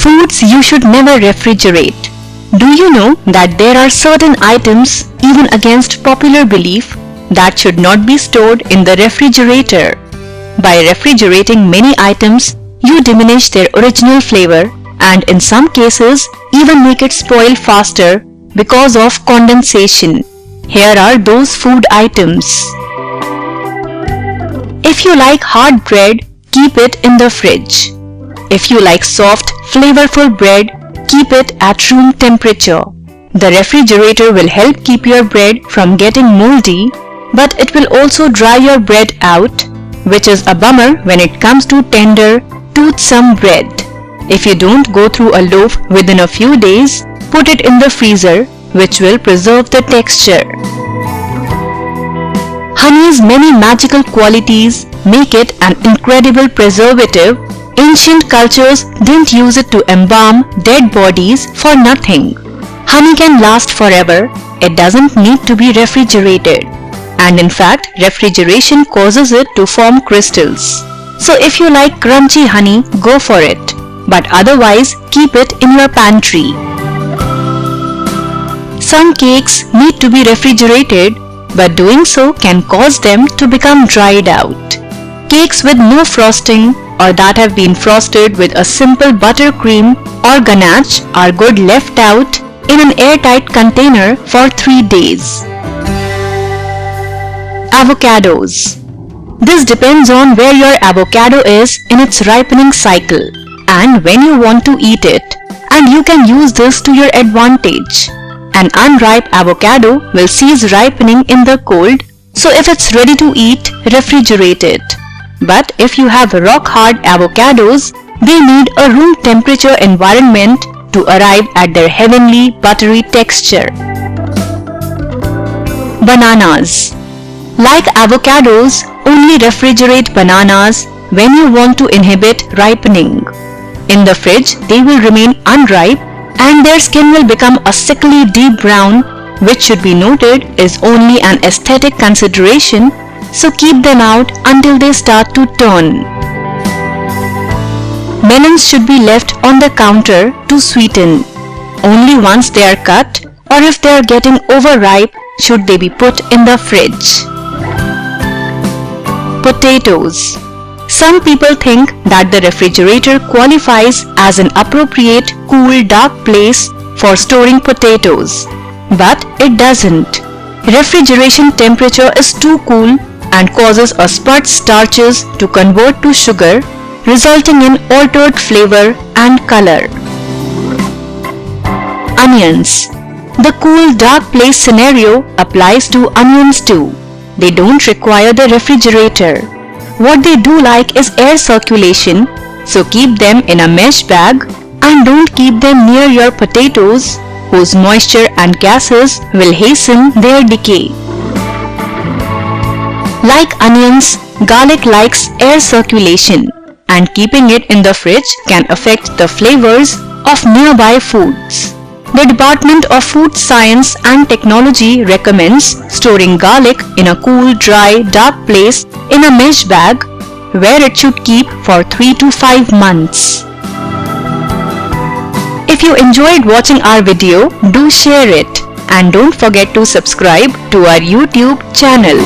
Foods you should never refrigerate. Do you know that there are certain items, even against popular belief, that should not be stored in the refrigerator? By refrigerating many items, you diminish their original flavor and in some cases even make it spoil faster because of condensation. Here are those food items. If you like hard bread, keep it in the fridge. If you like soft, flavorful bread, keep it at room temperature. The refrigerator will help keep your bread from getting moldy, but it will also dry your bread out, which is a bummer when it comes to tender, toothsome bread. If you don't go through a loaf within a few days, put it in the freezer, which will preserve the texture. Honey's many magical qualities make it an incredible preservative. Ancient cultures didn't use it to embalm dead bodies for nothing. Honey can last forever. It doesn't need to be refrigerated. And in fact, refrigeration causes it to form crystals. So if you like crunchy honey, go for it. But otherwise, keep it in your pantry. Some cakes need to be refrigerated, but doing so can cause them to become dried out. Cakes with no frosting or that have been frosted with a simple buttercream or ganache are good left out in an airtight container for 3 days. Avocados. This depends on where your avocado is in its ripening cycle and when you want to eat it, and you can use this to your advantage. An unripe avocado will cease ripening in the cold, so if it's ready to eat, refrigerate it. But if you have rock-hard avocados, they need a room temperature environment to arrive at their heavenly buttery texture. Bananas. Like avocados, only refrigerate bananas when you want to inhibit ripening. In the fridge, they will remain unripe and their skin will become a sickly deep brown, which should be noted is only an aesthetic consideration, so keep them out until they start to turn. Melons should be left on the counter to sweeten. Only once they are cut or if they are getting overripe should they be put in the fridge. Potatoes. Some people think that the refrigerator qualifies as an appropriate cool, dark place for storing potatoes, but it doesn't. Refrigeration temperature is too cool and causes a spud starches to convert to sugar, resulting in altered flavor and color. Onions. The cool, dark place scenario applies to onions too. They don't require the refrigerator. What they do like is air circulation, so keep them in a mesh bag and don't keep them near your potatoes, whose moisture and gases will hasten their decay. Like onions, garlic likes air circulation, and keeping it in the fridge can affect the flavors of nearby foods. The Department of Food Science and Technology recommends storing garlic in a cool, dry, dark place in a mesh bag where it should keep for 3 to 5 months. If you enjoyed watching our video, do share it and don't forget to subscribe to our YouTube channel.